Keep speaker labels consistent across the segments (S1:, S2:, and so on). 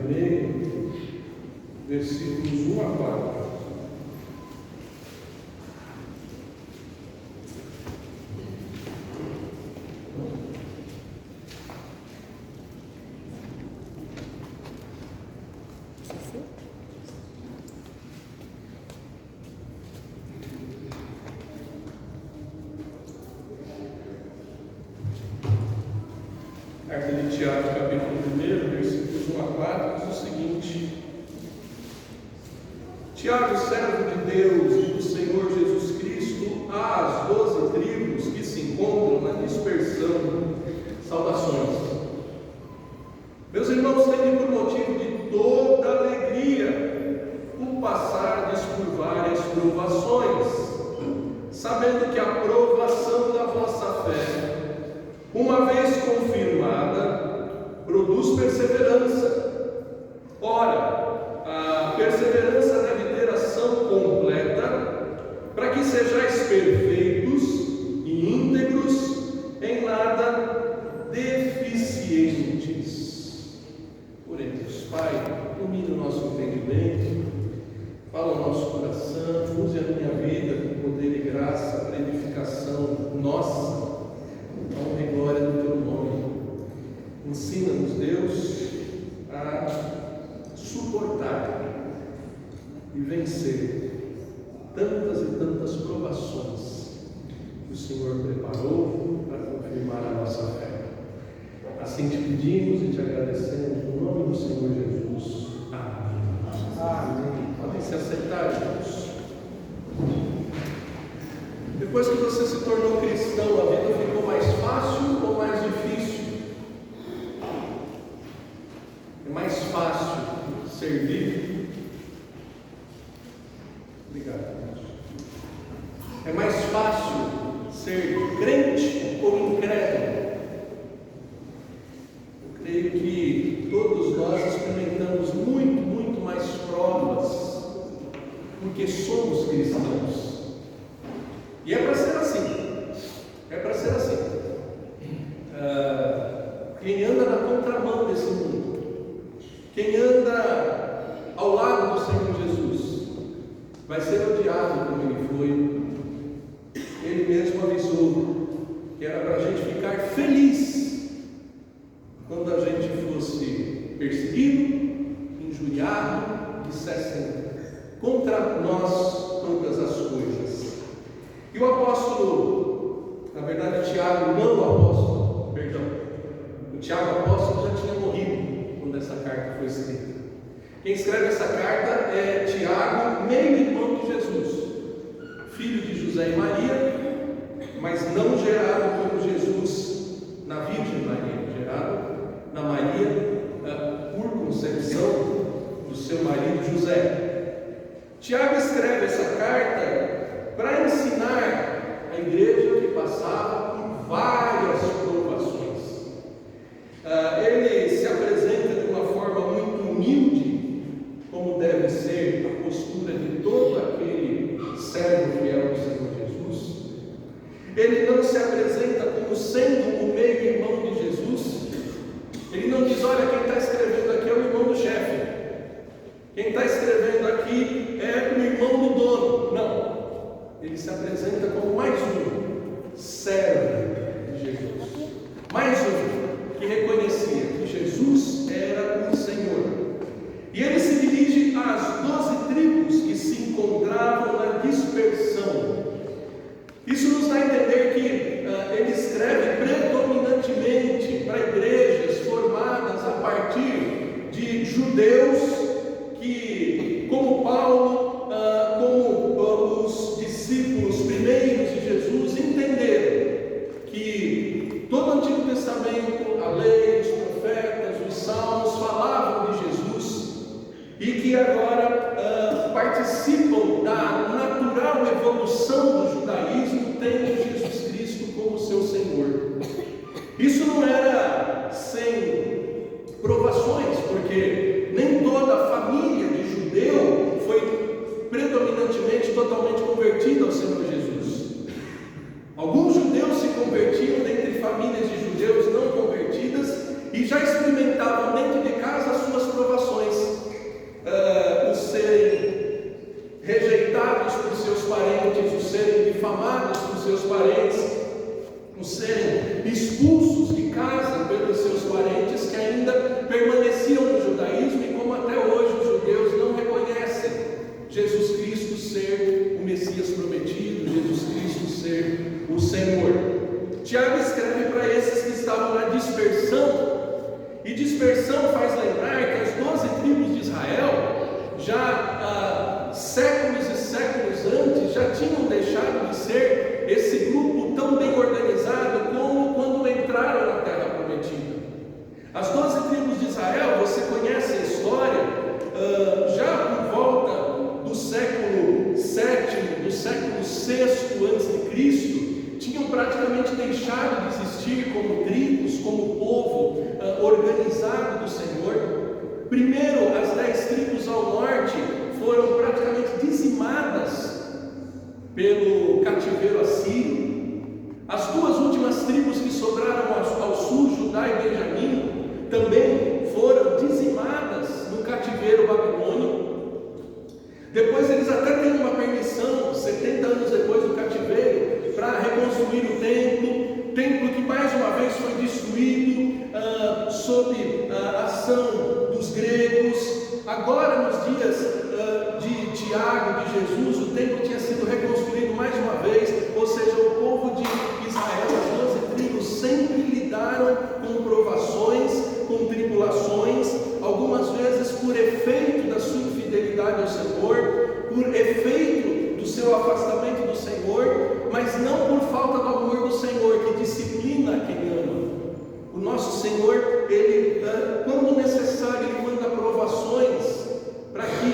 S1: vermelho, versículos 1 a 4. Carta de Tiago, capítulo 1, versículos 1 a 4, diz o seguinte: Tiago, servo de Deus e do Senhor Jesus Cristo, às 12 tribos que se encontram na dispersão, saudações. Meus irmãos, têm por motivo de toda alegria o passardes por várias provações, sabendo que a provação da vossa fé, uma vez confirmada, produz perseverança. Ora, a perseverança deve ter ação completa, para que sejais perfeitos e íntegros, em nada deficientes. Oremos. Pai, ilumine o nosso entendimento, fala o nosso coração, use a minha vida com poder e graça para edificação nossa, honra e glória do teu nome. Ensina-nos, Deus, a suportar e vencer tantas e tantas provações que o Senhor preparou para confirmar a nossa fé. Assim te pedimos e te agradecemos no nome do Senhor Jesus. Amém. Amém. Podem se aceitar, irmãos. Depois que você se tornou cristão, a vida ficou mais fácil ou mais difícil? É mais fácil servir? Obrigado, irmãos. É mais fácil ser crente ou incrédulo? Eu creio que todos nós experimentamos muito mais provas, porque somos cristãos. E é para ser assim. É para ser assim. Quem anda na contramão desse mundo, quem anda ao lado do Senhor Jesus, vai ser odiado como ele foi. Ele mesmo avisou que era para a gente ficar feliz quando a gente fosse perseguido, injuriado, dissessem contra nós todas as coisas. E o apóstolo, na verdade Tiago, não o apóstolo, perdão, o Tiago apóstolo já tinha morrido quando essa carta foi escrita. Quem escreve essa carta é Tiago, meio-irmão de Jesus, filho de José e Maria, mas não gerado por Jesus na Virgem Maria, gerado na Maria por concepção do seu marido José. Tiago escreve essa carta para ensinar a igreja que passava por várias provações. Ele se apresenta de uma forma muito humilde, como deve ser a postura de todo aquele servo fiel do Senhor Jesus. Ele não se apresenta como sendo o meio-irmão de Jesus. Ele não diz: olha, quem está escrevendo aqui é o irmão do chefe, quem está escrevendo aqui é o irmão do dono. Não. Ele se apresenta como mais um servo de Jesus, mais um que reconhecia que Jesus era o Senhor. E ele se dirige às 12 tribos que se encontravam na dispersão. Isso nos dá a entender que ele escreve predominantemente para igrejas formadas a partir de judeus que, como Paulo, como os discípulos primeiros de Jesus, entenderam que todo o Antigo Testamento, a lei, os profetas, os salmos falavam de Jesus e que agora participam da natural evolução do judaísmo, tendo Jesus Cristo como seu Senhor. Isso não era sem provações, porque nem toda a família de judeu foi predominantemente, totalmente convertida ao Senhor Jesus. Alguns judeus se convertiam dentre famílias de judeus não convertidas e já experimentavam dentro de casa as suas provações. deixado de existir como tribos, como povo organizado do Senhor. Primeiro, as 10 tribos ao norte foram praticamente dizimadas pelo cativeiro assírio. As 2 últimas tribos que sobraram ao sul, Judá e Benjamim, também foram dizimadas no cativeiro babilônico. Depois eles até têm uma permissão, 70 anos depois do cativeiro, para reconstruir o templo que mais uma vez foi destruído sob a ação dos gregos. Agora, nos dias de Tiago, de Jesus, o templo tinha sido reconstruído mais uma vez, ou seja, o povo de Israel, as 12 tribos, sempre lidaram com provações, com tribulações, algumas vezes por efeito da sua infidelidade ao Senhor, por efeito do seu afastamento do Senhor, mas não por falta do amor do Senhor, que disciplina quem ama. O nosso Senhor, Ele, quando necessário, Ele manda provações para que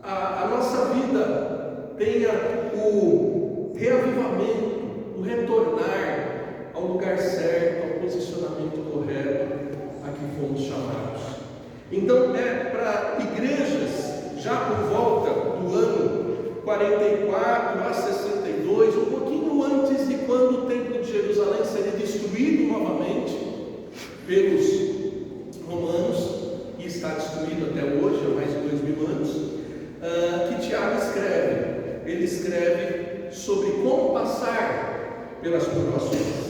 S1: a nossa vida tenha o reavivamento, o retornar ao lugar certo, ao posicionamento correto a que fomos chamados. Então, para igrejas, já por volta do ano 44 a 62, um pouquinho antes de quando o Templo de Jerusalém seria destruído novamente pelos romanos, e está destruído até hoje, há mais de 2000 anos, que Tiago escreve. Ele escreve sobre como passar pelas provações.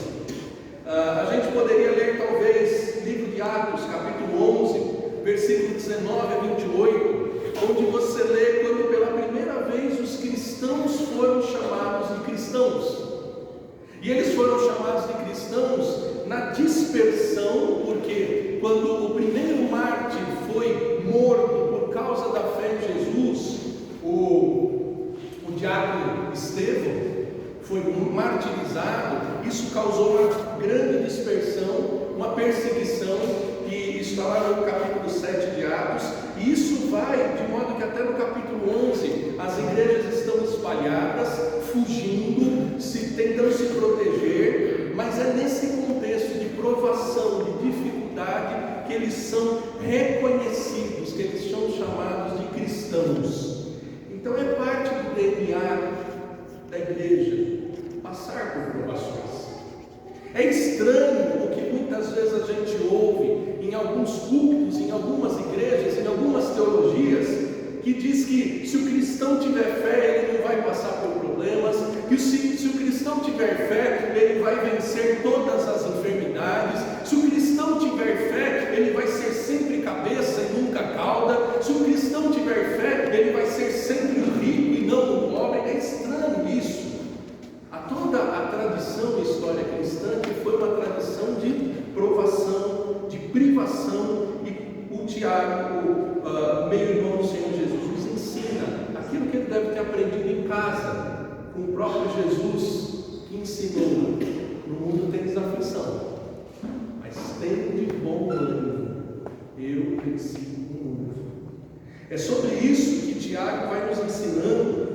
S1: A gente poderia ler talvez livro de Atos, capítulo 11, versículo 19 a 28, onde você lê quando pela primeira vez os cristãos foram chamados de cristãos. E eles foram chamados de cristãos na dispersão, porque quando o primeiro mártir foi morto por causa da fé em Jesus, o diácono Estevão foi martirizado. Isso causou uma grande dispersão, uma perseguição, e isso está lá no capítulo 7 de Atos, e isso vai de modo que até no capítulo 11 as igrejas estão espalhadas, fugindo, tentando se proteger, mas é nesse contexto de provação, de dificuldade, que eles são reconhecidos, que eles são chamados de cristãos. Então é parte do DNA da igreja passar por provações. É estranho o que muitas vezes a gente ouve em alguns cultos, em algumas igrejas, em algumas teologias, que diz que se o cristão tiver fé, ele não vai passar por problemas, que se o cristão tiver fé, ele vai vencer todas as enfermidades, se o cristão tiver fé, ele vai ser sempre cabeça e nunca cauda, se o cristão tiver fé, ele vai ser sempre rico e não pobre. É estranho isso. Toda a tradição e história cristã que foi uma tradição de provação, de privação, e o Tiago, meio-irmão do Senhor Jesus, nos ensina aquilo que ele deve ter aprendido em casa, com o próprio Jesus, que ensinou: no mundo tens aflição, mas tem de bom ânimo, eu venci o mundo. É sobre isso que Tiago vai nos ensinando,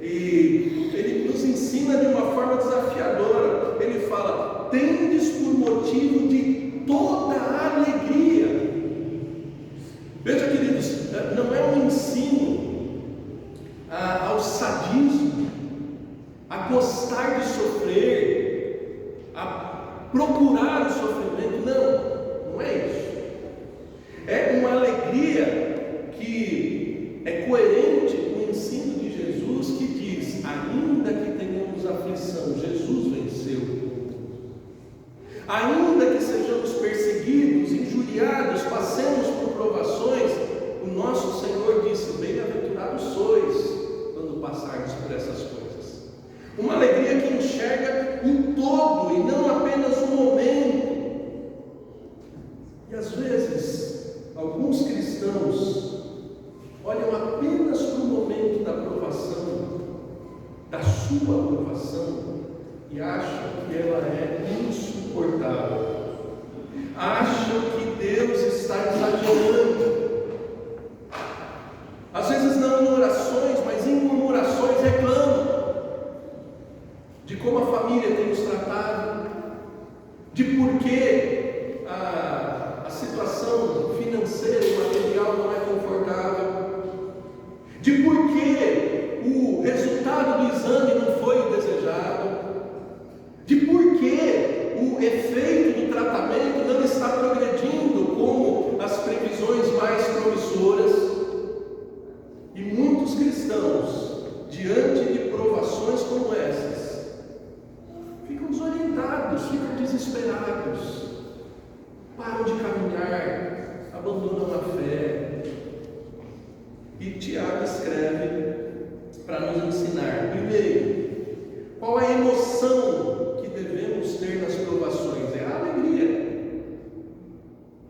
S1: e ele nos ensina de uma forma desafiadora. Ele fala: tendes por motivo de toda a alegria. Veja, queridos, não é um ensino ao sadismo, a gostar de sofrer, a procurar o sofrimento. Não é isso. É uma alegria que é coerente com o ensino de Jesus, que diz: ainda que tenhamos aflição, Jesus venceu. Ainda que sejamos perseguidos, injuriados, passemos por provações, o nosso Senhor disse: bem-aventurados sois quando passardes por essas coisas. Uma alegria que enxerga o todo e não apenas o momento. E às vezes, alguns cristãos olham apenas para o momento da provação, da sua provação, e acham que ela é insuportável. Acham que Deus está exagerando. Às vezes não em orações, mas em murmurações reclamam de como a exame não foi o desejado, de por que o efeito do tratamento não está progredindo como as previsões mais promissoras. E muitos cristãos, diante de provações como essas, ficam desorientados, ficam desesperados, param de caminhar, abandonam a fé. E Tiago escreve para nos ensinar, primeiro, qual é a emoção que devemos ter nas provações? É a alegria.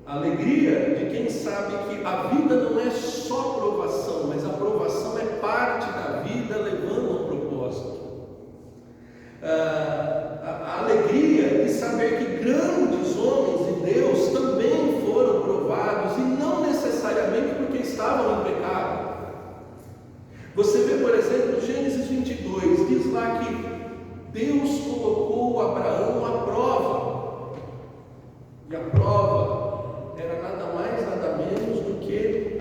S1: A alegria de quem sabe que a vida não é só provação, mas a provação é parte da vida levando a um propósito. A alegria de saber que grandes homens de Deus também foram provados, e não necessariamente porque estavam em pecado. Você vê, por exemplo, Gênesis 22, diz lá que Deus colocou Abraão à prova, e a prova era nada mais, nada menos do que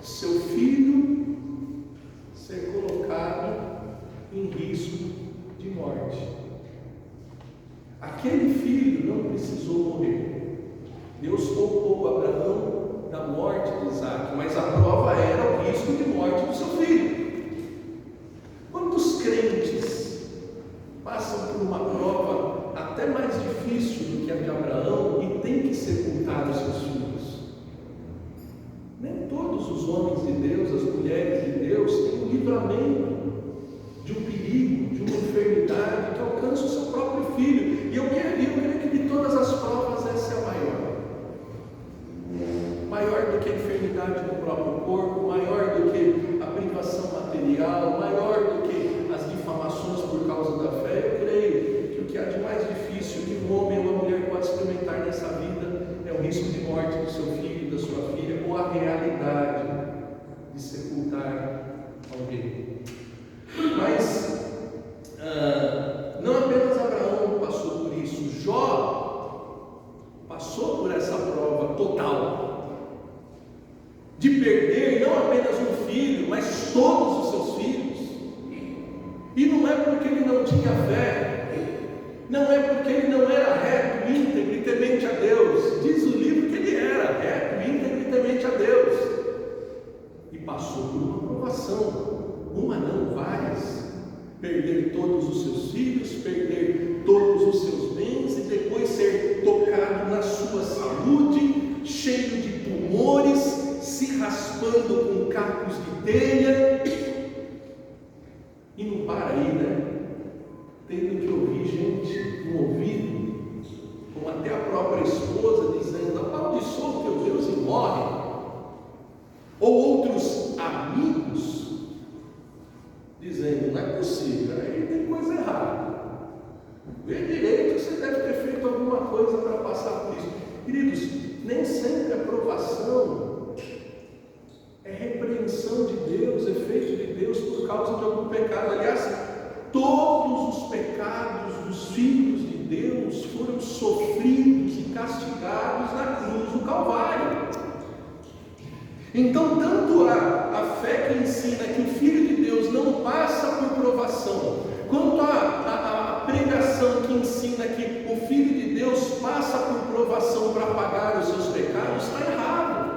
S1: seu filho ser colocado em risco de morte. Aquele filho não precisou morrer. Deus poupou Abraão da morte de Isaac, mas a prova era o risco de morte do seu filho. Quantos crentes passam por uma prova até mais difícil do que a de Abraão e têm que sepultar os seus filhos? Nem todos os homens de Deus, as mulheres de Deus, têm um livramento de um perigo, de uma enfermidade que alcança o seu próprio filho. E eu creio que de todas as provas essa é a maior. Maior do que a enfermidade do próprio corpo, maior do que a privação material, maior do que as difamações por causa da fé. Eu creio que o que há de mais difícil que um homem ou uma mulher pode experimentar nessa vida é o risco de morte do seu filho, da sua filha, ou a realidade de sepultar alguém. Mas não apenas Abraão passou por isso, Jó passou por essa prova total de perder não apenas um filho, mas todos os seus filhos. E não é porque ele não tinha fé, não é porque ele não era reto, íntegro e temente a Deus. Diz o livro que ele era reto, íntegro e temente a Deus, e passou por uma provação, uma não, várias. Perder todos os seus filhos, perder todos os seus bens, e depois ser tocado na sua saúde, cheio de tumores, se raspando com cacos de telha. E não para aí, né? Tendo que ouvir gente no ouvido, como até a própria esposa dizendo: amaldiçoa o teu Deus e morre. Ou outros amigos dizendo: não é possível, aí tem coisa errada. Vê direito que você deve ter feito alguma coisa para passar por isso. Queridos, nem sempre a provação é repreensão de Deus, é feito de Deus por causa de algum pecado. Aliás, todos os pecados dos filhos de Deus foram sofridos e castigados na cruz do Calvário. Então, tanto a fé que ensina que o Filho de Deus não passa por provação, quanto a pregação que ensina que o Filho de Deus passa por provação para pagar os seus pecados, está errado.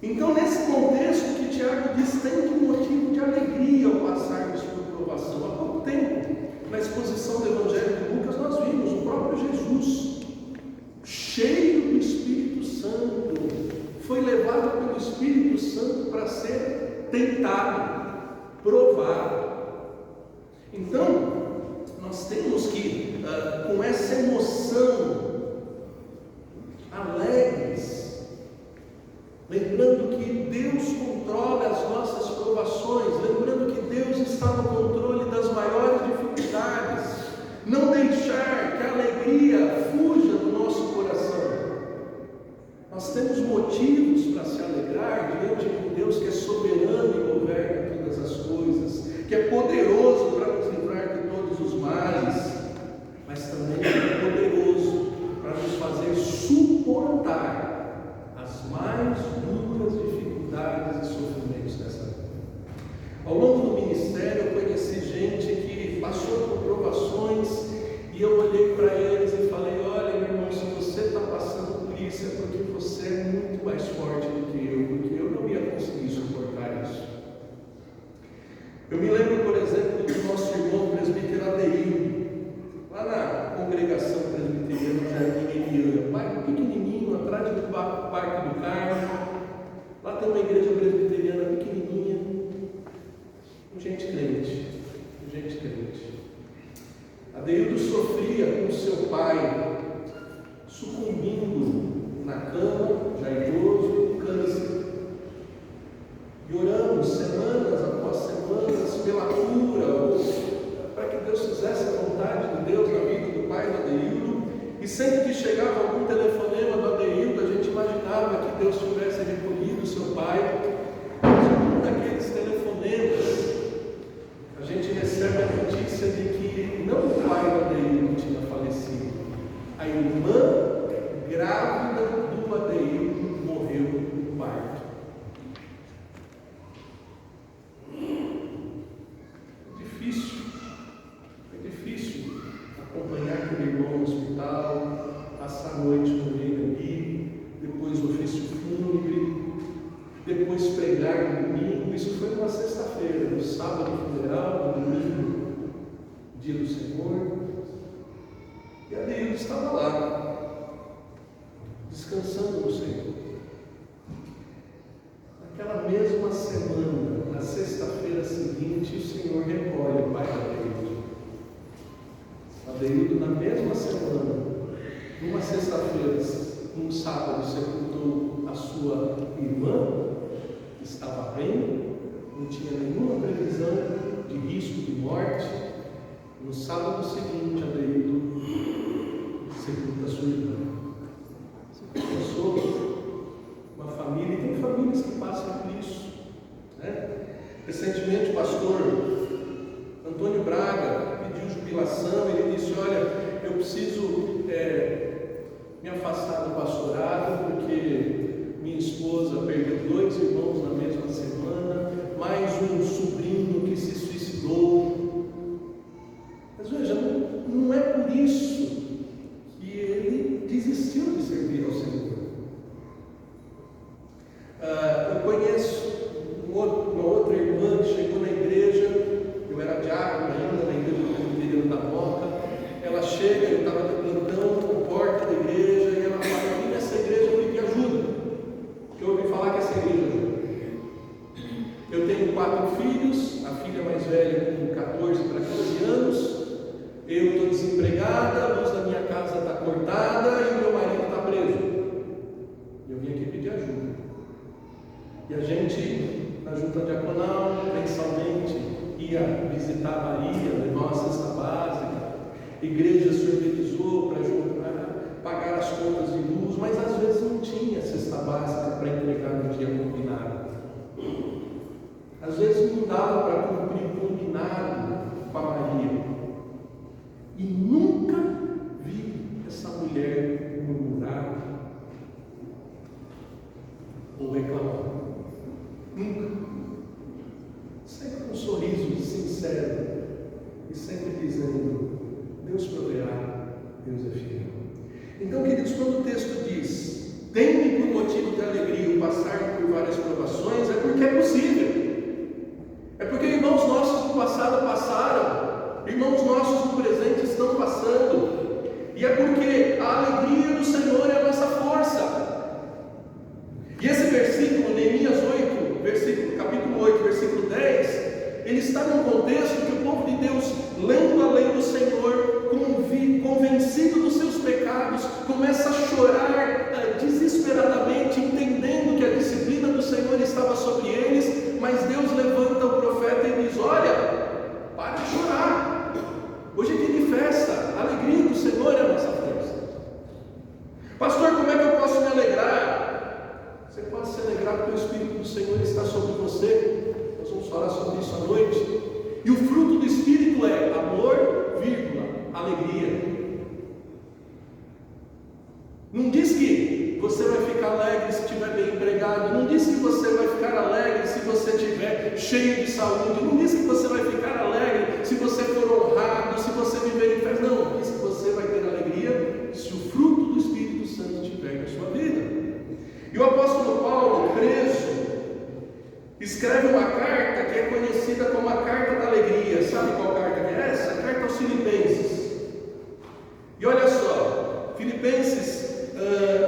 S1: Então, nesse contexto que Tiago diz, tem um motivo de alegria ao passarmos por provação. Há pouco tempo, na exposição do Evangelho de Lucas, nós vimos o próprio Jesus, cheio do Espírito Santo, foi levado pelo Espírito Santo para ser tentado, provado. Então, nós temos que, com essa emoção, alegres, lembrando que Deus controla as nossas provações, lembrando que Deus está no controle das maiores dificuldades, não deixar que a alegria fuja do nosso coração. Nós temos motivos para se alegrar diante de um Deus que é soberano e governa todas as coisas, que é poderoso para nos livrar de todos os males, mas também é poderoso para nos fazer suportar as mais duras dificuldades e sofrimentos dessa vida. Ao longo do ministério, ministério eu conheci gente que passou por provações e eu olhei para eles e falei: olha, meu irmão, se você está passando por isso é porque você é muito mais forte do que eu, porque eu não ia conseguir suportar isso. Eu me lembro, por exemplo, do nosso irmão presbítero Adeildo, lá na congregação presbiteriana Jardim Eliana, bairro pequenininho, atrás do Parque do Carmo. Lá tem uma igreja presbiteriana pequenininha, com gente crente, Adeildo sofria com seu pai, sucumbindo na cama, já idoso, com câncer. E oramos semanas após semanas pela cura, para que Deus fizesse a vontade de Deus na vida do pai do Adeildo. E sempre que chegava algum telefonema do Adeildo, a gente imaginava que Deus tivesse recolhido o seu pai. Mas um daqueles telefonemas, a gente recebe a notícia de que não o pai do Adeildo tinha falecido, a irmã grávida do Adeildo morreu no parto. É difícil acompanhar aquele irmão no hospital, passar a noite com ele ali, depois o ofício fúnebre, depois pregar no domingo. Isso foi numa sexta-feira, no sábado funeral, no domingo, dia do Senhor. E Adeildo estava lá, descansando no Senhor. Naquela mesma semana, na sexta-feira seguinte, o Senhor recolhe o pai de Adeildo. Adeildo, na mesma semana, numa sexta-feira, num sábado, sepultou a sua irmã, que estava bem, não tinha nenhuma previsão de risco de morte. No sábado seguinte, Adeildo sepulta a sua irmã. Você pensou? Uma família, e tem famílias que passam por isso, né? Recentemente o pastor Antônio Braga pediu jubilação. Ele disse: olha, eu preciso me afastar do pastorado, porque minha esposa perdeu 2 irmãos na mesma semana, mais um sobrinho que se suicidou. Mas veja, não é por isso que ele desistiu de servir ao Senhor. Eu conheço uma outra irmã que chegou na igreja. Eu era diácono ainda na igreja presbiteriana da Moca. Ela chega, eu estava de plantão na porta da igreja, e ela fala: eu vim nessa igreja pedir ajuda, porque eu ouvi falar que essa igreja ajuda. Eu tenho 4 filhos, a filha mais velha com 14 para 15 anos, eu estou desempregada, a luz da minha casa está cortada e o meu marido está preso. Eu vim aqui pedir ajuda. E a gente, na junta diaconal, mensalmente ia visitar a Maria, levar uma cesta básica. A igreja se organizou para pagar as contas de luz, mas às vezes não tinha cesta básica para entregar no dia combinado. Às vezes não dava para cumprir o combinado com a Maria. E nunca vi essa mulher murmurar ou reclamar. Nunca. Sempre com um sorriso sincero e sempre dizendo: Deus proverá, Deus é fiel. Então, queridos, quando o texto diz: tem-me por motivo de alegria o passar por várias provações, é porque é possível. É porque irmãos nossos no passado passaram, irmãos nossos no presente estão passando, e é porque a alegria do Senhor é a nossa força. E esse versículo, Neemias 8, capítulo 8, versículo 10, ele está num contexto que o povo de Deus, lendo a lei do Senhor, convencido dos seus pecados, começa a chorar desesperadamente, entendendo que a disciplina do Senhor estava sobre eles. Mas Deus levanta o profeta e diz: olha, para de chorar, hoje é dia de festa, a alegria do Senhor é a nossa força. Pastor, como é que eu posso me alegrar? Você pode se alegrar porque o Espírito do Senhor está sobre você. Nós vamos falar sobre isso à noite. E o fruto do Espírito é amor, alegria. Não diz que você vai ficar alegre se estiver bem empregado. Não diz que você vai ficar alegre se você estiver cheio de saúde. Não diz que você vai ficar escreve uma carta que é conhecida como a Carta da Alegria. Sabe qual carta que é essa? A Carta aos Filipenses. E olha só, Filipenses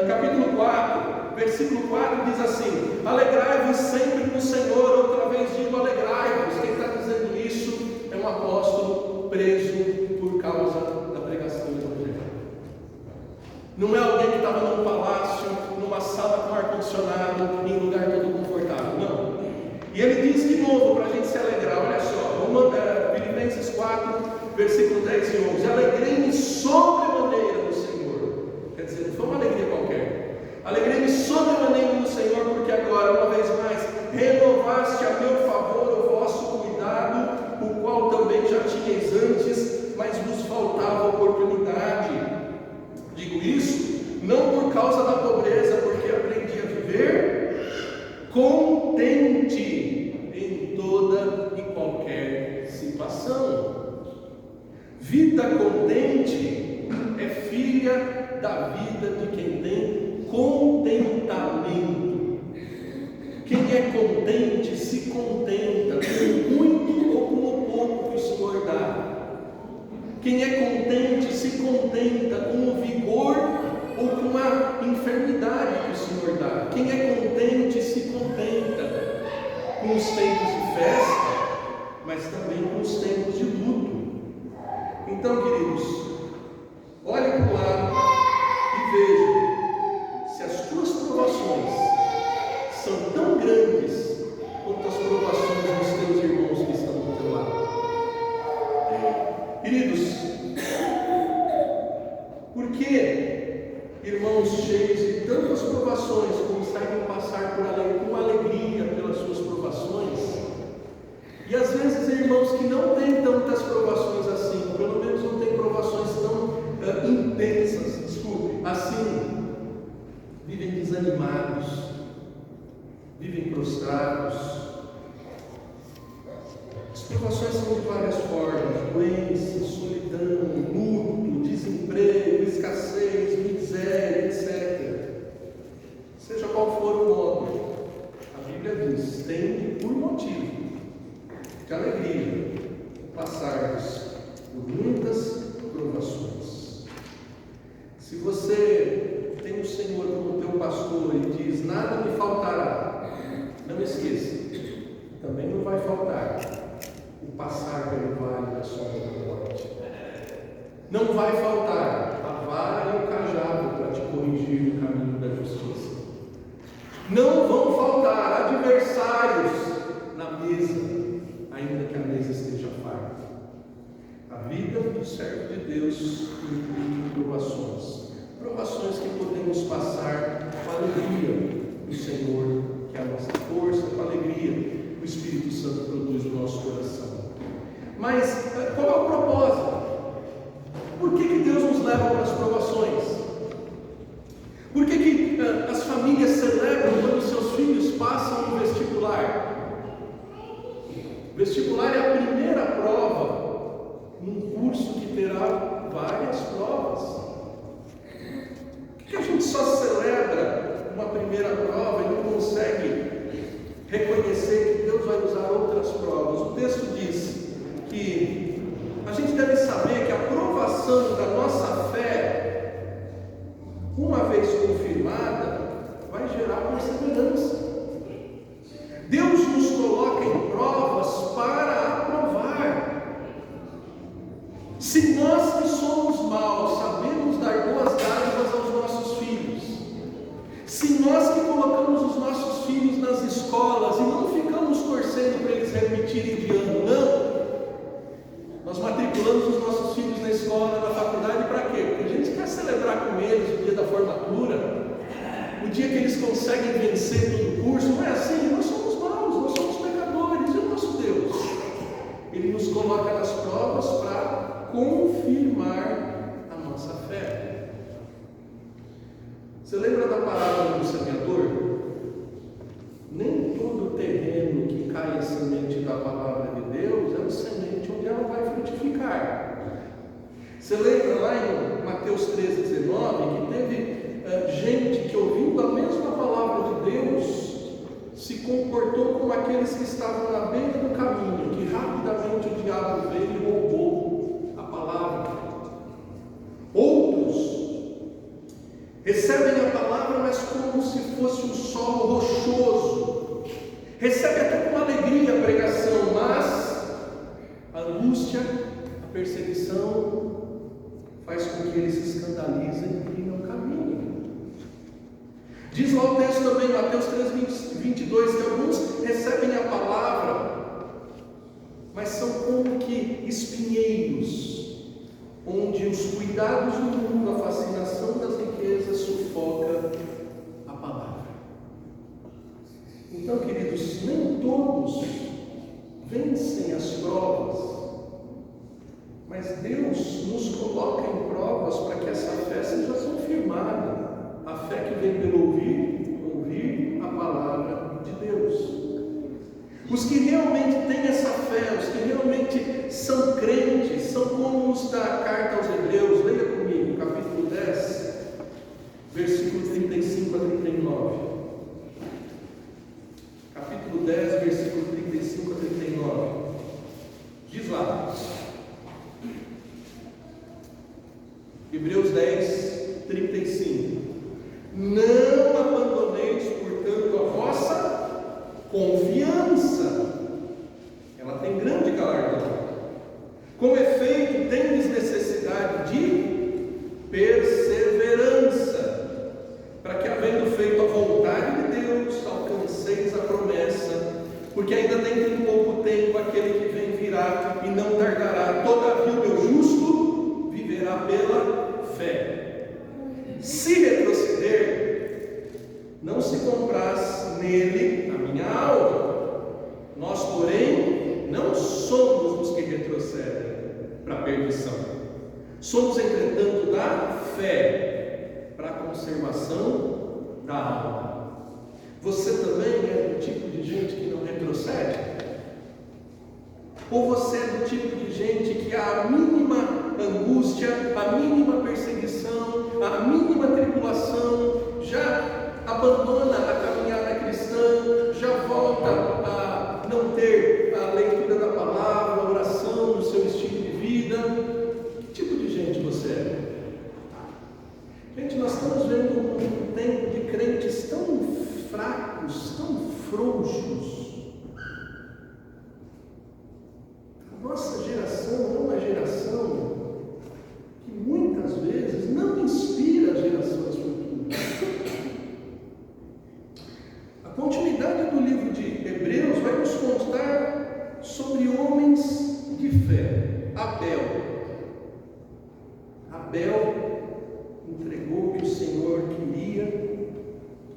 S1: capítulo 4, versículo 4 diz assim: alegrai-vos sempre no Senhor. Outra vez digo, alegrai-vos. Quem está dizendo isso é um apóstolo preso por causa da pregação do Evangelho. Não é alguém que estava num palácio, numa sala com ar-condicionado, em lugar todo confortável, não. E ele diz de novo para a gente se alegrar. Olha só, Filipenses 4, versículo 10 e 11: alegrei-me sobremaneira no Senhor. Quer dizer, não foi uma alegria qualquer. Alegrei-me sobremaneira no Senhor, porque agora, uma vez mais, renovaste a meu favor o vosso cuidado, o qual também já tinhais antes, mas vos faltava oportunidade. Digo isso não por causa da pobreza, porque aprendi a viver contente em toda e qualquer situação. Vida contente é filha da vida de quem tem contentamento. Quem é contente se contenta com muito ou com o pouco que o Senhor dá. Quem é contente se contenta com o vigor ou com a enfermidade que o Senhor dá. Quem é contente se contenta com os tempos de festa, mas também com os tempos de luto. Então, queridos, olhe para o lado e veja se as tuas provações são tão grandes quanto as provações dos teus irmãos que estão do teu lado. Queridos, por que irmãos cheios de tantas provações conseguem passar com alegria pelas suas provações? E às vezes irmãos que não têm tantas provações assim, pelo menos não têm provações tão intensas, assim, vivem desanimados, vivem prostrados. As provações são de várias formas: doença, solidão, luto, desemprego, escassez, miséria, etc. Seja qual for o modo, a Bíblia diz: tende por motivo de alegria passarmos por muitas provações. Se você tem o Senhor como teu pastor e diz: nada me faltará, não esqueça, também não vai faltar o passar pelo vale da sombra da morte. Não vai faltar a vara e o cajado para te corrigir no caminho da justiça. Não vão faltar adversários na mesa, ainda que a mesa esteja farta. A vida do servo de Deus inclui provações. Provações que podemos passar com a alegria do Senhor, que é a nossa força, com a alegria que o Espírito Santo produz no nosso coração. Mas qual é o propósito? Por que Deus nos leva para as provações? Por que as famílias celebram quando seus filhos passam no vestibular? Vestibular é a primeira prova num curso que terá várias provas. Por que a gente só celebra uma primeira prova e não consegue reconhecer que Deus vai usar outras provas? O texto diz que a gente deve saber que a provação da nossa fé, uma vez confirmada, vai gerar perseverança. Deus nos coloca em provas para aprovar. Se nós que somos maus sabemos dar boas dádivas aos nossos filhos, se nós que colocamos os nossos filhos nas escolas e não ficamos torcendo para eles repetirem de ano, não, nós matriculamos os nossos filhos na escola, na faculdade, para quê? Porque a gente quer celebrar com eles o dia da formatura, o dia que eles conseguem vencer todo o curso. Não é assim? Nós somos maus, nós somos pecadores, e o nosso Deus, Ele nos coloca nas provas para confirmar a nossa fé. Você lembra da parábola do semeador? Nem todo terreno que cai a semente da palavra de Deus é uma semente onde ela vai frutificar. Você lembra lá em Mateus 13:19 que teve gente que, ouvindo a mesma palavra de Deus, se comportou comportou como aqueles que estavam na beira do caminho, que rapidamente o diabo veio e roubou a palavra. Outros recebem a palavra, mas como se fosse um solo rochoso. Recebe até com alegria a pregação, mas a angústia, a perseguição faz com que eles se escandalizem e não caminhem. Diz lá o texto também, Mateus 3:22, que alguns recebem a palavra, mas são como que espinheiros, onde os cuidados do mundo, a fascinação das riquezas sufoca a palavra. Então, queridos, nem todos vencem as provas, mas Deus nos coloca em provas para que essa fé seja confirmada. A fé que vem pelo ouvir a palavra de Deus. Os que realmente têm essa fé, os que realmente são crentes, são como os da carta aos Hebreus. Leia comigo, capítulo 10, versículo 35 a 39. Capítulo 10, versículo 35 a 39. Diz lá. Hebreus 10, 35. Não abandoneis, portanto, a vossa confiança. Ela tem grande galardão. Com efeito, tendes necessidade de perseverança, para que, havendo feito a vontade de Deus, alcanceis a promessa, porque ainda dentro de pouco tempo aquele que vem virá e não tardará. Todavia o meu justo viverá pela fé. Se retroceder, não se compraz nele a minha alma. Nós, porém, não somos os que retrocedem para a perdição. Somos, entretanto, da fé para a conservação da alma. Você também é do tipo de gente que não retrocede? Ou você é do tipo de gente que a mínima angústia, a mínima perseguição, a mínima tribulação, já abandona a caminhada cristã, já volta a não ter a leitura da palavra, a oração no seu estilo de vida? Que tipo de gente você é? Gente, nós estamos vendo um tempo de crentes tão fracos, tão frouxos. A nossa geração é uma geração que muitas vezes não inspira as gerações futuras. A continuidade do livro de Hebreus vai nos contar sobre homens de fé. Abel entregou o que o Senhor queria,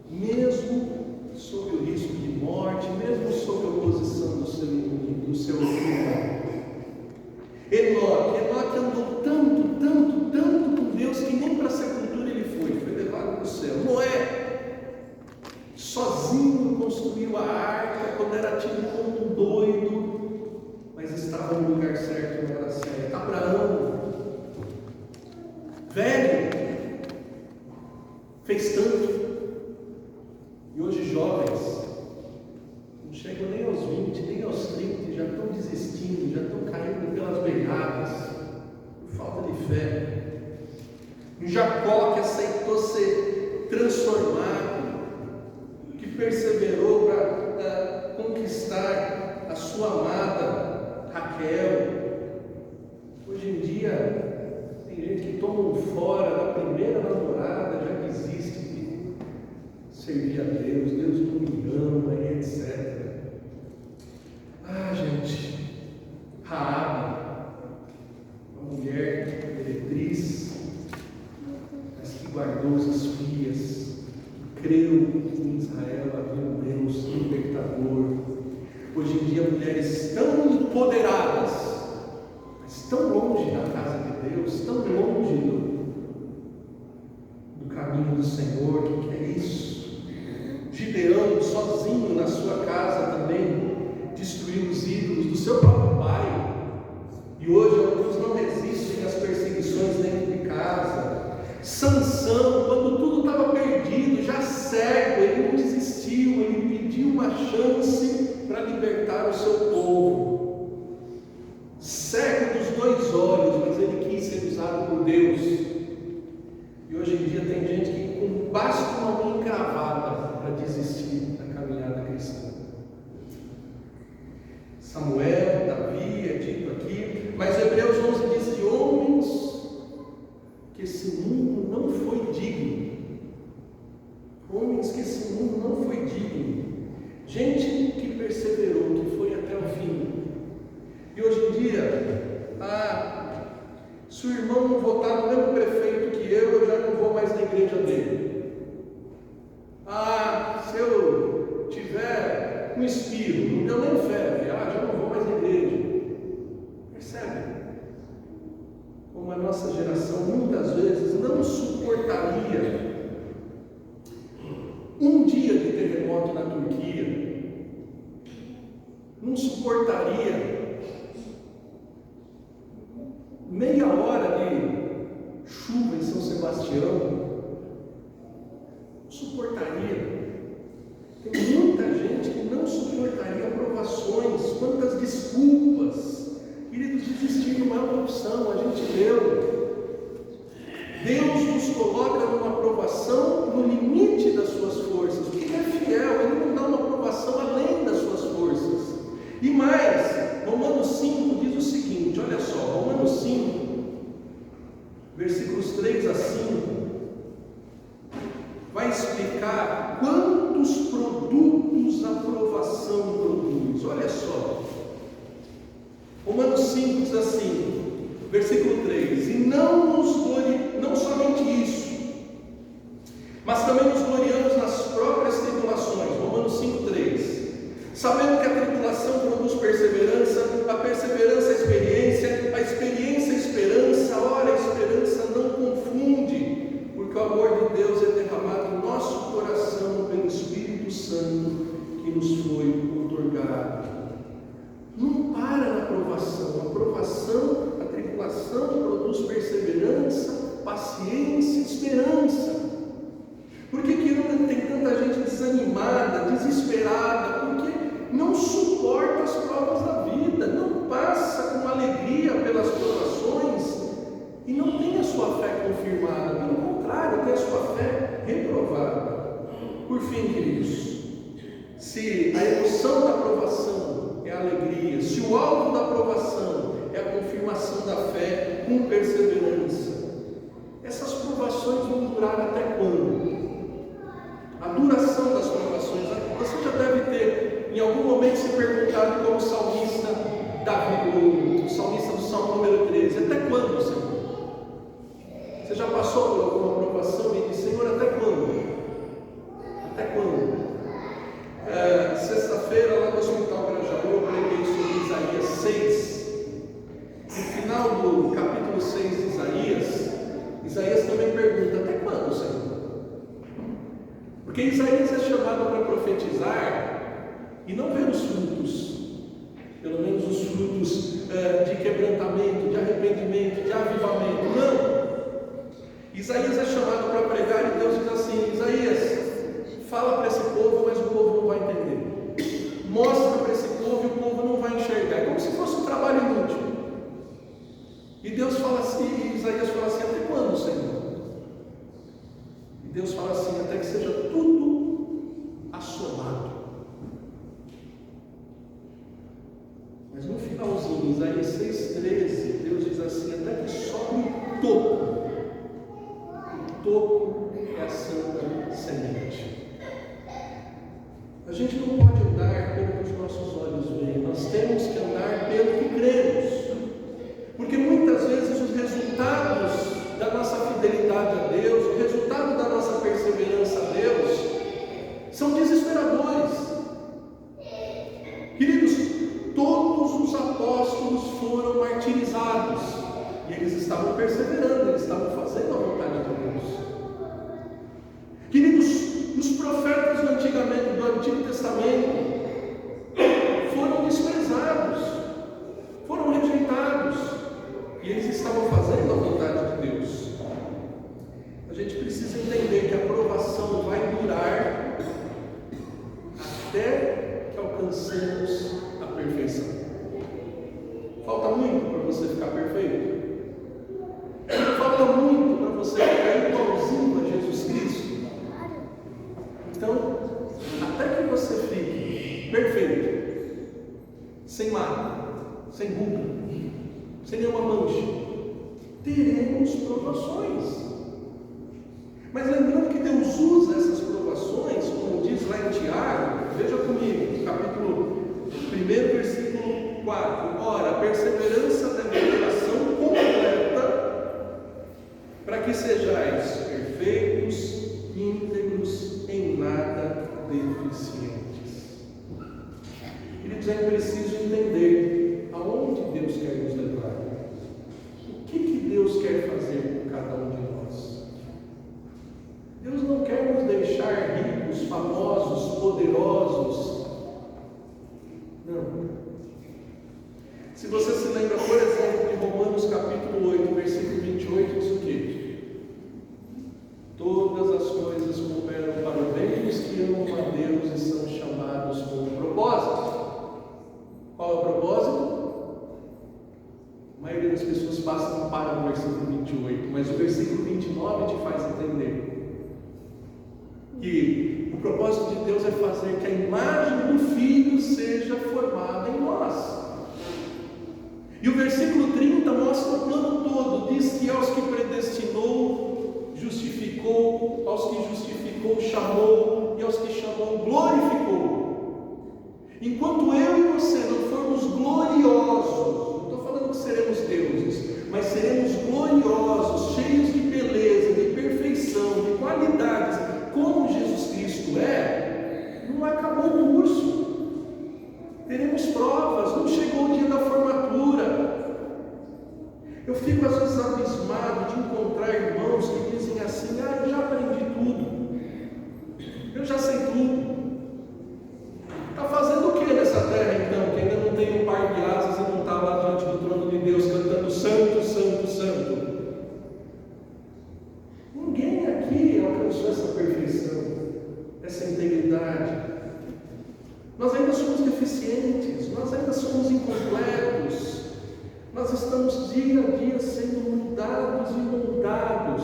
S1: mesmo sob o risco de morte, mesmo sob a oposição do seu inimigo, do seu rival. Enoque andou tanto com Deus que nem para a sepultura ele foi levado para o céu. Noé, sozinho construiu a arca quando era tido como um doido, mas estava no lugar certo, na hora certa. Abraão, velho, fez tanto, e hoje jovens, não chegam nem aos 20, nem aos 30, já estão desistindo, já estão caindo pelas beiradas, por falta de fé. Jacó, que aceitou ser transformado, que perseverou para conquistar a sua amada Raquel. Hoje em dia, tem gente que toma um fora da primeira namorada, já desiste de servir a Deus, Deus não me ama, e etc. Gente, Raabe, uma mulher meretriz, mas que guardou os espias, creu em Israel, havia um Deus libertador. Hoje em dia, mulheres tão empoderadas, mas tão longe da casa de Deus, tão longe do caminho do Senhor. O que é isso? Gideão, sozinho na sua casa também, destruiu os ídolos do seu próprio pai, e hoje alguns não resistem às perseguições dentro de casa. Sansão, quando tudo estava perdido, já cego, ele não desistiu, ele pediu última chance para libertar o seu povo. Cego dos dois olhos, mas ele quis ser usado por Deus. E hoje em dia tem gente que basta uma mão encravada para desistir da caminhada cristã. Samuel, Davi, é dito aqui, mas Hebreus 11 diz de homens que esse mundo não foi digno. Homens que esse mundo não foi digno. Gente que perseverou, que foi até o fim. E hoje em dia, se o irmão não votar no mesmo prefeito que eu já não vou mais na igreja dele. Se eu tiver um espírito, não deu nem febre, já não vou mais na igreja. Percebe? Como a nossa geração muitas vezes não suportaria um dia de terremoto na Turquia, não suportaria meia hora de chuva em São Sebastião, não suportaria. Tem muita gente que não suportaria aprovações, quantas desculpas. Queridos, desistir não é uma opção, a gente leu. Deus nos coloca numa aprovação no limite das suas forças. Porque Ele é fiel, Ele não dá uma aprovação além das suas forças. E mais, Romanos 5 diz o seguinte, olha só, Romanos 5, versículos 3 a 5, vai explicar quantos produtos a aprovação produz. Olha só, Romanos 5 diz assim, versículo 3, e não somente isso, mas também nos gloriamos nas próprias tribulações. Romanos 5:3, sabendo que a tribulação produz perseverança, a perseverança a experiência a esperança. Ora, a esperança não confunde, porque o amor de Deus é derramado em nosso coração pelo Espírito Santo que nos foi outorgado. Não para na aprovação. A tribulação produz perseverança, paciência, esperança. Por que tem tanta gente desanimada, desesperada? Porque não suporta as provas da vida, não passa com alegria pelas provações e não tem a sua fé confirmada. Pelo contrário, tem a sua fé reprovada. Por fim, queridos, se a emoção da aprovação é a alegria, se o alvo da aprovação é a confirmação da fé com perseverança, essas provações vão durar até quando? A duração das provações, você já deve ter em algum momento se perguntado como o salmista Davi, o salmista do Salmo número 13, até quando, Senhor? Você já passou por alguma provação e disse, Senhor, até quando? Até quando? Sexta-feira, lá no Hospital Grajaú, eu preguei sobre Isaías 6. No final do capítulo 6 de Isaías também pergunta, até quando, Senhor? Porque Isaías é chamado para profetizar e não ver os frutos, pelo menos os frutos de quebrantamento, de arrependimento, de avivamento. Não! Isaías é chamado para pregar e Deus diz assim, Isaías, fala para esse povo, mas o povo não vai entender. Mostra para esse povo e o povo não vai enxergar. É como se fosse um trabalho inútil. E Deus fala assim, Isaías fala assim, até quando, Senhor? E Deus fala assim, até que seja tudo assomado. Mas no finalzinho, Isaías 6,13, Deus diz assim, até que sobre o topo. O topo é a santa semente. A gente não pode andar pelo que os nossos olhos veem, nós temos que andar pelo que cremos. Porque muitas vezes os resultados da nossa fidelidade a Deus, o resultado da nossa perseverança a Deus, são desesperadores. Queridos, todos os apóstolos foram martirizados, e eles estavam perseverando, eles estavam fazendo a vontade de Deus. Queridos, os profetas do Antigo Testamento foram desprezados, foram rejeitados, e eles estavam fazendo a vontade de Deus. A gente precisa entender que a aprovação vai durar até você ficar perfeito. Falta muito para você ficar igualzinho a Jesus Cristo. Então, até que você fique perfeito, sem marca, sem ruga, sem nenhuma mancha, teremos provações. Mas lembrando que Deus usa essas provações, como diz lá em Tiago, veja comigo, capítulo 1, versículo 4. Ora, a perseverança deve ter ação completa, para que sejais perfeitos, íntegros, em nada deficientes. Queridos, é preciso entender aonde Deus quer nos levar. O que Deus quer fazer com cada um de nós? Deus não quer nos deixar ricos, famosos, poderosos. Não. Se você se lembra, por exemplo, de Romanos capítulo 8, versículo 28, diz o quê? Todas as coisas cooperam para o bem dos que amam a Deus e são chamados com um propósito. Qual é o propósito? A maioria das pessoas passam para o versículo 28, mas o versículo 29 te faz entender que o propósito de Deus é fazer que a imagem do Filho seja formada em nós. E o versículo 30 mostra o plano todo. Diz que aos que predestinou, justificou, aos que justificou, chamou, e aos que chamou, glorificou. Enquanto eu e você não formos gloriosos, não estou falando que seremos deuses, mas seremos gloriosos, cheios de beleza, de perfeição, de qualidades, como Jesus Cristo é, não acabou o curso. Teremos provas, não chegou o dia da formatura. Eu fico às vezes abismado de encontrar irmãos que dizem assim: eu já aprendi tudo, eu já sei tudo. Está fazendo o que nessa terra então, que ainda não tem um par de asas e não está lá diante do trono de Deus cantando santo, santo, santo? Ninguém aqui alcançou essa perfeição, essa integridade. Nós ainda somos deficientes, nós ainda somos incompletos. Nós estamos dia a dia sendo mudados e moldados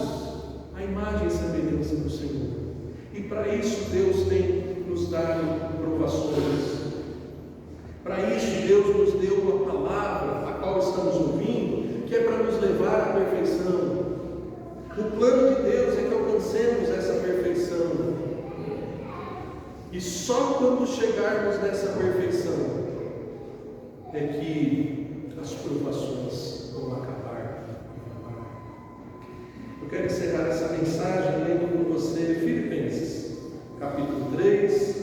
S1: à imagem e semelhança do Senhor. E para isso Deus tem nos dado provações. Para isso Deus nos deu uma palavra, a qual estamos ouvindo, que é para nos levar à perfeição. O plano de Deus é que alcancemos essa perfeição. E só quando chegarmos nessa perfeição é que as provações vão acabar. Eu quero encerrar essa mensagem lendo com você Filipenses, capítulo 3,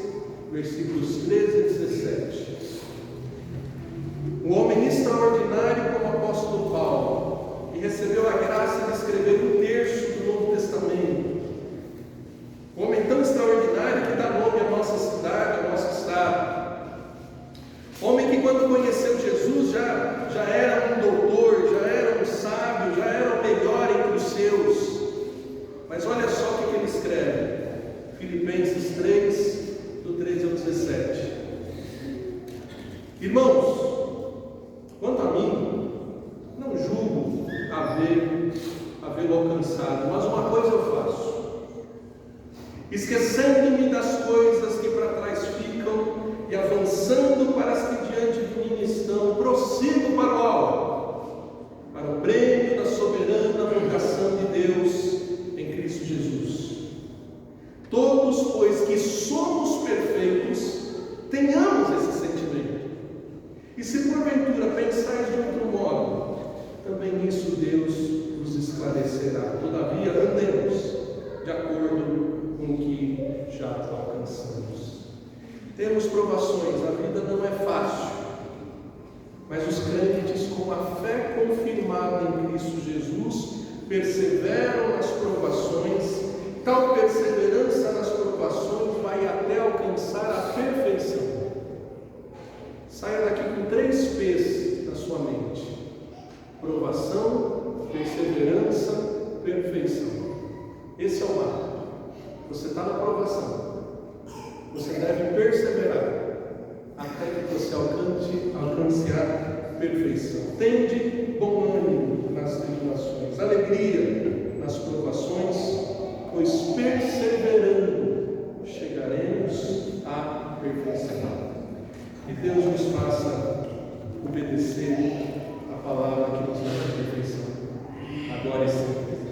S1: versículos 13 e 17. Um homem extraordinário como o apóstolo Paulo, que recebeu a graça de escrever um terço do Novo Testamento. Um homem tão extraordinário que dá nome à nossa cidade, ao nosso estado. Homem que quando conheceu Jesus já era um doutor, já era um sábio, já era o melhor entre os seus. Mas olha só o que ele escreve. Filipenses 3, do 13 ao 17. Irmãos, quanto a mim, não julgo havê-lo alcançado, mas uma coisa eu faço. Esquecendo-me das coisas que para trás ficam e avançando para as que diante de mim estão, prossigo para o alto, para o prêmio da soberana vocação de Deus em Cristo Jesus. Todos, pois que somos perfeitos, tenhamos esse sentimento. E se porventura pensais de outro modo, também nisso Deus vos esclarecerá. Todavia, andemos de acordo com o que já alcançamos. Temos provações, a vida não é fácil, mas os crentes com a fé confirmada em Cristo Jesus perseveram nas provações. Tal perseverança nas provações vai até alcançar a perfeição. Saia daqui com 3 P's na sua mente: provação, perseverança, perfeição. Esse é o marco. Você está na provação, você deve perseverar até que você alcance a perfeição. Tende bom ânimo nas tribulações, alegria nas provações, pois perseverando chegaremos à perfeição. Que Deus nos faça obedecer a palavra que nos dá a perfeição, agora e sempre.